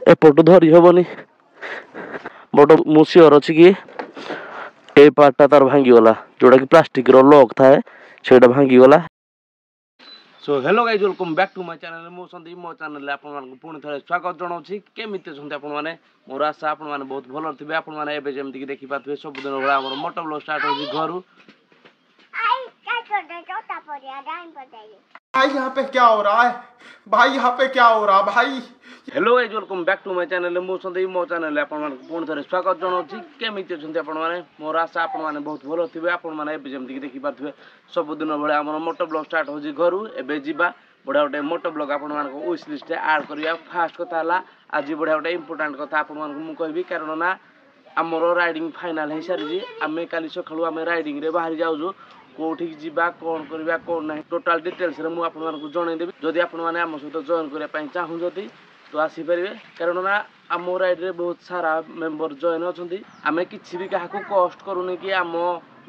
एपटू धरी हेनी बट मु सियोर अच्छी कि ए पार्टा तार भांगीगला जोटा कि प्लास्टिक लॉक थाए से भांगीगला। So hello guys welcome back to my channel मो संदीप मो चैनल आपन पुणी थे स्वागत जनाऊँ केमिति छंती आपन माने मोर आशा आपन माने बहुत भल थे आपन माने एबे जेमति कि देखि पाथबे सब दिन भला हमर मोटो ब्लॉग स्टार्ट होजी घरु। भाई यहाँ पे क्या हो रहा है भाई, यहाँ पे क्या हो रहा भाई। Hello guys welcome back to my channel मो संदीप मो चैनल आपन माने पुणी थे स्वागत जनाऊँ केमिति छंती आपन माने मोर आशा आपन माने बहुत भल थे आपन माने एबे जेमति कि देखि पाथबे सब दिन भला हमर मोटो ब्लॉग स्टार्ट होजी घरु। एबे जीवा बढ़िया गोटे मोटो ब्लॉग आपण मानको विश लिस्ट ऐड करिया। फास्ट कथा हला आज बढ़िया गोटे इंपोर्टेंट कथा आपण मानको मु कहबी कारण ना हमरो राइडिंग फाइनल हे सारी आमे काली सखाळु आमे राइडिंग रे बाहर जाउजु कोठी जीवा कोन करबा कोन नाही टोटल डिटेल्स रे मु आपण मानको जणाई देबी। जदि आपण माने हम सहित जॉइन करिया पई चाहू जदि तो आसी परिबे कारण ना आम राइड रे बहुत सारा मेंबर जॉइन अछंती। आमे किछि भी काहाको कॉस्ट करूनी कि आम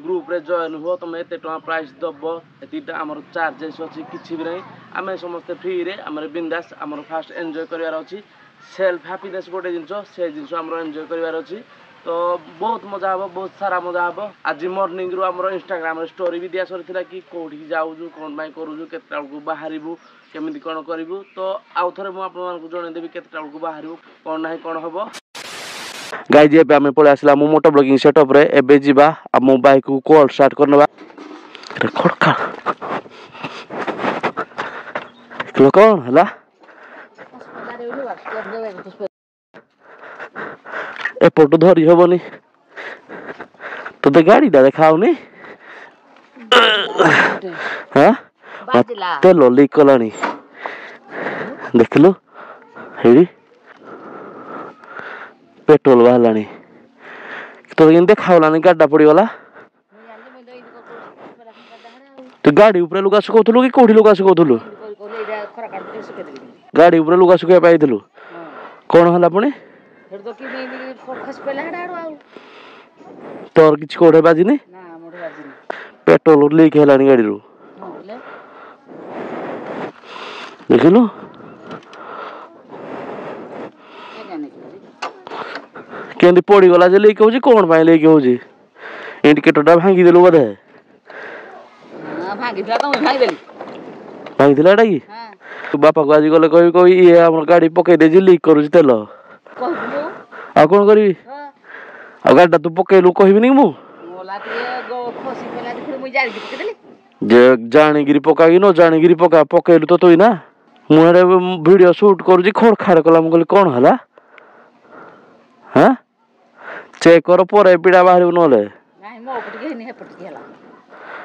ग्रुप रे जॉइन हो तुम एते टका प्राइस दब एतीटा हमर चार्जेस अछि किछि भी नहीं। आमे समस्त फ्री रे हमर बिंदास हमर फास्ट एन्जॉय करिवार अछि सेल्फ हैप्पीनेस गोटे जिंसो से जिंसो हमर एन्जॉय करिवार अछि तो बहुत मजा हबो बहुत सारा मजा हबो। आज मॉर्निंग रो हमर इंस्टाग्राम रे स्टोरी भी दिया सरिथिला कि कोठी जाउजु कोन बाय करूजु केतटा को बाहरिबु केमिति कोन करिबु तो आउ थरे मु आपन मानकु जणे देबी केतटा को बाहरिबु कोन नाही कोन हबो। गाइज एबे आमे पळे आसला मु मोटो ब्लॉगिंग सेटअप रे एबे जीवा आ मो बाइक को कॉल स्टार्ट करनबा रेकॉर्ड का कलो कोन हला एपटू धरी हेनी तो गाड़ी दा देखाउनी हाँ तेल लीक कलानी देखलु हेडी पेट्रोल बाहलानी तो इन देखाउलानी गाड्डा पड़ीगला तो गाड़ी ऊपर लुगा सुखौथलु कि कोठी लुगा सुखौथलु गाड़ी ऊपर लुगा सुखै पाइथलु कोन हला पुणी तोर किछ कोठे बाजिनी पेट्रोल लीक हेलानी गाड़ी रू देखलु केंदी पड़ी गला जे लीक होजी कोन भाई लीक होजी इंडिकेटरटा भांगी देलु बदे भांगी दिला एटा की बापा को आज गले कहि कहि ये हमर गाड़ी पकई दे जे लीक करू तेल आ कोन करबी आ गाडा तू पकेलु कहबिनी मु जे जानिगिरी पका कि न जानिगिरी पका पकेलु तो तोई ना मुरे वीडियो शूट करू खोड़ खार कला मु कहली कोन हला हां चेक कर पर पीड़ा बाहर नले नाही मो पट के नि पट के हला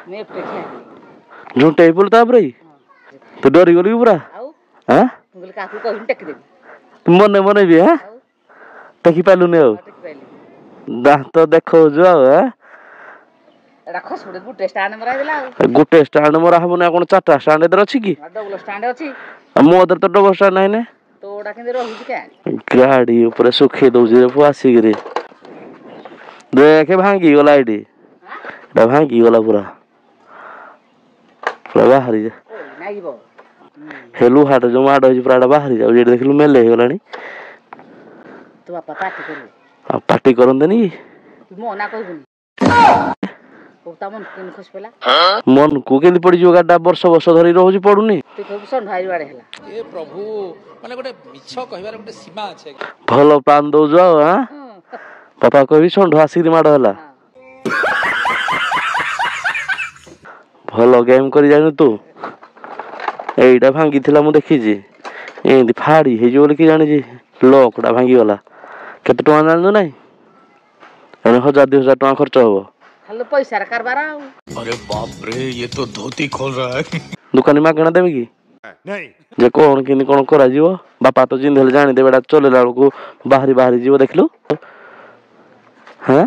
मे पट के झूठे बोल ताबरे तो डरी गली पूरा हां कहली काकू कहून टेक दे मने मने भी हां टेकी पालु ने दांत देखो जो एडा खसुडे गुटे स्टैंड मरा देला गुटे स्टैंड मरा हबो ना कोन चारटा स्टैंड इधर अछि की डबल स्टैंड अछि मो उधर तो डबल स्टैंड नाही ने तो ओडा केंदे रहु के गाड़ी ऊपर सुखे दउजी रे पुआसी रे देखे भांगी गला आईडी डा भांगी गला पूरा पूरा बाहरी जा नागिबो हेलु हाट जो माड होई पूरा बाहरी जाउ जे देखलु मेले हे गलानी तो बापा पार्टी करू आ पार्टी करंदनी मो ना कहबुनी कोता मन केन खस पेला मन को केंदी पड़ी जो गाडा वर्ष वर्ष धरि रहउजी पडुनी तू कहबु सन भाई बाडे हला ए प्रभु माने गोटे मिछ कहबार गोटे सीमा আছে भलो पान दउ जो हां पापा कहबी सन आसी माड हला भलो गेम करी जानु तू एइडा भांगी थिला मु देखि जी एंदी फाड़ी हे जो कि जानि जी लॉकडा भांगी गला केते टका जाननु नाही एने 1000-2000 टका खर्च होबो खाली पैसा रे कारबार आ। अरे बाप रे ये तो धोती खोल रहा है दुकानी मागणा देबे की नहीं जे कोन किनी कोन करा जीवो बापा तो जिंदल जानि देबेडा चलेला को बाहरी बाहरी जीवो देखलु हां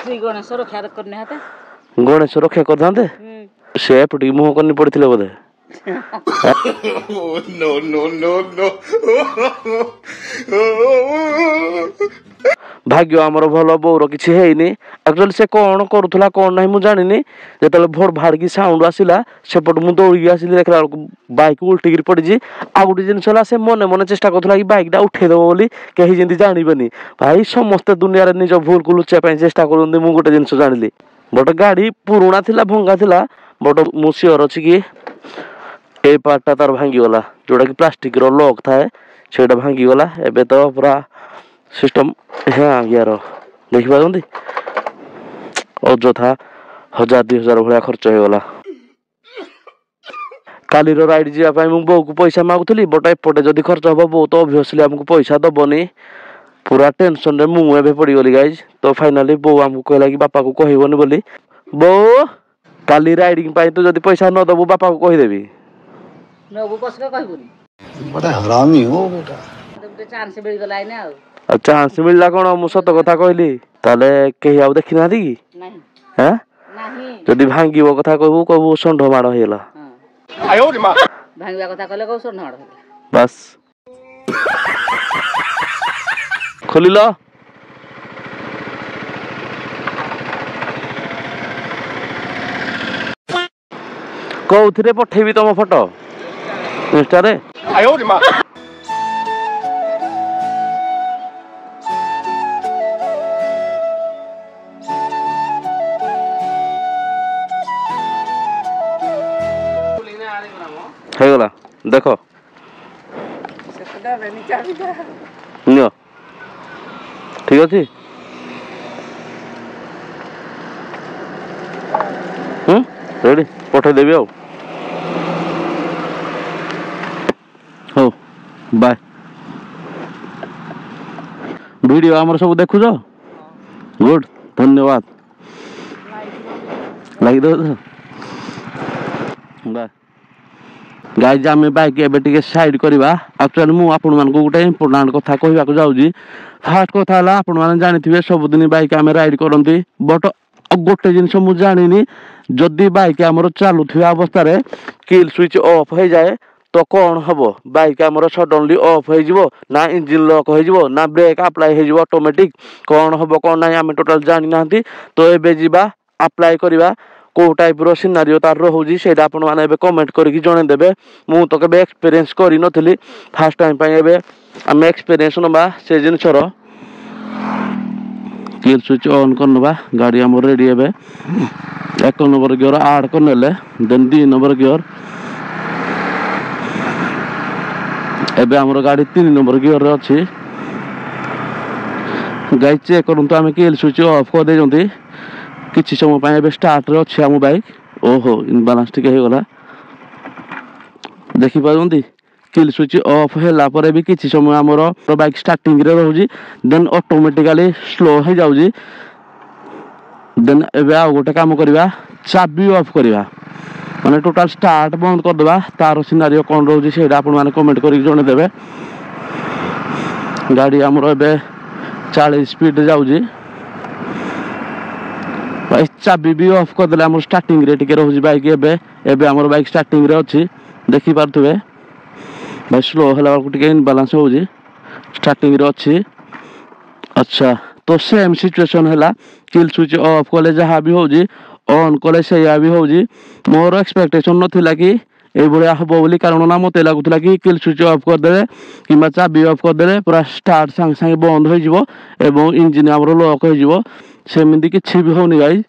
श्री गणेश रक्षा करने हाते गणेश रक्षा कर दांते से पटी मुंह करनी पड़थिले बोधे no ଭାଗ୍ୟ ଆମର ଭଲ, ବୋଉର କିଛି ହେଇନି। ଆକ୍ଚୁଆଲି ସେ କ'ଣ କରୁଥିଲା କ'ଣ ନାହିଁ ମୁଁ ଜାଣିନି। ଯେତେବେଳେ ଭୋଟ ଭାଡ଼ିକି ସାଉଣ୍ଡ ଆସିଲା ସେପଟୁ ମୁଁ ଦୌଡ଼ିକି ଆସିଲି, ଦେଖିଲା ବେଳକୁ ବାଇକ୍ ଉଲ୍ଟିକିରି ପଡ଼ିଛି। ଆଉ ଗୋଟେ ଜିନିଷ ହେଲା, ସେ ମନେ ମନେ ଚେଷ୍ଟା କରୁଥିଲା କି ବାଇକ୍ଟା ଉଠେଇଦେବ ବୋଲି, କେହି ଯେମିତି ଜାଣିବେନି। ଭାଇ ସମସ୍ତେ ଦୁନିଆରେ ନିଜ ଭୁଲକୁ ଲୁଚେଇବା ପାଇଁ ଚେଷ୍ଟା କରନ୍ତି। ମୁଁ ଗୋଟେ ଜିନିଷ ଜାଣିଲି, ଗୋଟେ ଗାଡ଼ି ପୁରୁଣା ଥିଲା, ଭଙ୍ଗା ଥିଲା, ବଟ୍ ମୁଁ ସିଓର ଅଛି କି ଏଇ ପାର୍ଟଟା ତାର ଭାଙ୍ଗିଗଲା, ଯୋଉଟାକି ପ୍ଲାଷ୍ଟିକର ଲକ୍ ଥାଏ ସେଇଟା ଭାଙ୍ଗିଗଲା। ଏବେ ତ ପୁରା ସିଷ୍ଟମ ୟାର ଦେଖିପାରୁଛନ୍ତି, ଅଯଥା 1000-2000 ଭଳିଆ ଖର୍ଚ୍ଚ ହେଇଗଲା। କାଲିର ରାଇଡ୍ ଯିବା ପାଇଁ ମୁଁ ବୋଉକୁ ପଇସା ମାଗୁଥିଲି, ବଟ୍ ଏପଟେ ଯଦି ଖର୍ଚ୍ଚ ହବ ବୋଉ ତ ଅବଭିୟସଲି ଆମକୁ ପଇସା ଦବନି। ପୁରା ଟେନସନରେ ମୁଁ ଏବେ ପଡ଼ିଗଲି ଗାଇଜ। ତ ଫାଇନାଲି ବୋଉ ଆମକୁ କହିଲା କି ବାପାକୁ କହିବନି ବୋଲି। ବୋଉ, କାଲି ରାଇଡିଂ ପାଇଁ ତୁ ଯଦି ପଇସା ନ ଦବୁ ବାପାକୁ କହିଦେବି। बड़ा हरामी हो बेटा। ଚାନ୍ସ ମିଳିଲା କ'ଣ? ମୁଁ ସତ କଥା କହିଲି। ତାହେଲେ କେହି ଆଉ ଦେଖିନାହାନ୍ତି କି? ଯଦି ଭାଙ୍ଗିବ କଥା କହିବୁ ଷଣ୍ଢ ମାଡ଼ ହେଇଗଲା। ଭାଙ୍ଗିବା କଥା କହିଲେ ଷଣ୍ଢ ମାଡ଼ ହେଇଗଲା। ବାସ୍ ଖୋଲିଲ। କୋଉଥିରେ ପଠେଇବି ତମ ଫଟୋ? ଇନଷ୍ଟାରେ? ହେଇଗଲା, ଦେଖ ନିଅ, ଠିକ ଅଛି। ରେଡି, ପଠେଇଦେବି ଆଉ। ହଉ ବାଏ। ଭିଡ଼ିଓ ଆମର ସବୁ ଦେଖୁଛ? ଗୁଡ୍, ଧନ୍ୟବାଦ। ଲାଗିଦେବ ତ? ବାଏ। ଗାଇଜ ଆମେ ବାଇକ୍ ଏବେ ଟିକେ ସାଇଡ୍ କରିବା। ଆକ୍ଚୁଆଲି ମୁଁ ଆପଣମାନଙ୍କୁ ଗୋଟେ ଇମ୍ପୋର୍ଟାଣ୍ଟ କଥା କହିବାକୁ ଯାଉଛି। ଫାର୍ଷ୍ଟ କଥା ହେଲା, ଆପଣମାନେ ଜାଣିଥିବେ ସବୁଦିନ ବାଇକ୍ ଆମେ ରାଇଡ୍ କରନ୍ତି, ବଟ୍ ଗୋଟେ ଜିନିଷ ମୁଁ ଜାଣିନି, ଯଦି ବାଇକ୍ ଆମର ଚାଲୁଥିବା ଅବସ୍ଥାରେ କିଲ୍ ସୁଇଚ୍ ଅଫ୍ ହେଇଯାଏ ତ କ'ଣ ହବ? ବାଇକ୍ ଆମର ସଡନଲି ଅଫ୍ ହେଇଯିବ, ନା ଇଞ୍ଜିନ୍ ଲକ୍ ହେଇଯିବ, ନା ବ୍ରେକ୍ ଆପ୍ଲାଏ ହେଇଯିବ ଅଟୋମେଟିକ୍? କ'ଣ ହବ କ'ଣ ନାହିଁ ଆମେ ଟୋଟାଲ ଜାଣିନାହାନ୍ତି। ତ ଏବେ ଯିବା ଆପ୍ଲାଏ କରିବା। କୋଉ ଟାଇପ୍ର ସିନାରିଓ ତାର ରହୁଛି ସେଇଟା ଆପଣମାନେ ଏବେ କମେଣ୍ଟ କରିକି ଜଣେଇଦେବେ। ମୁଁ ତ କେବେ ଏକ୍ସପିରିଏନ୍ସ କରିନଥିଲି, ଫାର୍ଷ୍ଟ ଟାଇମ୍ ପାଇଁ ଏବେ ଆମେ ଏକ୍ସପିରିଏନ୍ସ ନେବା ସେ ଜିନିଷର। କିଲ୍ ସୁଇଚ୍ ଅନ୍ କରିନେବା। ଗାଡ଼ି ଆମର ରେଡ଼ି। ଏବେ 1 ନମ୍ବର ଗିଅର ଆଡ଼୍ କରିନେଲେ, ଦେନ୍ 2 ନମ୍ବର ଗିଅର। ଏବେ ଆମର ଗାଡ଼ି 3 ନମ୍ବର ଗିଅରରେ ଅଛି। ଗାଈ ଚେକ୍ କରନ୍ତୁ, ଆମେ କିଲ୍ ସୁଇଚ୍ ଅଫ୍ କରିଦେଇଛନ୍ତି। କିଛି ସମୟ ପାଇଁ ଏବେ ଷ୍ଟାର୍ଟରେ ଅଛି ଆମ ବାଇକ୍। ଓହୋ, ଇନବାଲାନ୍ସ ଟିକେ ହେଇଗଲା, ଦେଖିପାରୁଛନ୍ତି? କିଲ୍ ସୁଇଚ୍ ଅଫ୍ ହେଲା ପରେ ବି କିଛି ସମୟ ଆମର ବାଇକ୍ ଷ୍ଟାର୍ଟିଂରେ ରହୁଛି, ଦେନ୍ ଅଟୋମେଟିକାଲି ସ୍ଲୋ ହେଇଯାଉଛି। ଦେନ୍ ଏବେ ଆଉ ଗୋଟେ କାମ କରିବା, ଚାବି ଅଫ୍ କରିବା, ମାନେ ଟୋଟାଲ ଷ୍ଟାର୍ଟ ବନ୍ଦ କରିଦେବା। ତାର ସିନାରିଓ କ'ଣ ରହୁଛି ସେଇଟା ଆପଣମାନେ କମେଣ୍ଟ କରିକି ଜଣେଇଦେବେ। ଗାଡ଼ି ଆମର ଏବେ 40 ସ୍ପିଡ଼ରେ ଯାଉଛି। ଚାବି ବି ଅଫ୍ କରିଦେଲେ ଆମର ଷ୍ଟାର୍ଟିଂରେ ଟିକେ ରହୁଛି ବାଇକ୍। ଏବେ ଆମର ବାଇକ୍ ଷ୍ଟାର୍ଟିଂରେ ଅଛି, ଦେଖିପାରୁଥିବେ। ଭାଇ ସ୍ଲୋ ହେଲା ବେଳକୁ ଟିକେ ଇନବାଲାନ୍ସ ହେଉଛି, ଷ୍ଟାର୍ଟିଂରେ ଅଛି। ଆଚ୍ଛା, ତ ସେମ୍ ସିଚୁଏସନ୍ ହେଲା, କିଲ୍ ସୁଇଚ୍ ଅଫ୍ କଲେ ଯାହା ବି ହେଉଛି, ଅନ୍ କଲେ ସେଇଆ ବି ହେଉଛି। ମୋର ଏକ୍ସପେକ୍ଟେସନ୍ ନଥିଲା କି এইଭଳିଆ ହେବ ବୋଲି, କାରଣ ନା ମୋତେ ଲାଗୁଥିଲା କି କିଲ୍ ସୁଇଚ୍ ଅଫ୍ କରିଦେଲେ କିମ୍ବା ଚାବି ଅଫ୍ କରିଦେଲେ ପୁରା ଷ୍ଟାର୍ଟ ସାଙ୍ଗେ ସାଙ୍ଗେ ବନ୍ଦ ହୋଇଯିବ ଏବଂ ଇଞ୍ଜିନ୍ ଆମର ଲକ୍ ହୋଇଯିବ। ସେମିତି କିଛି ବି ହେଉନି ଗାଇଜ୍।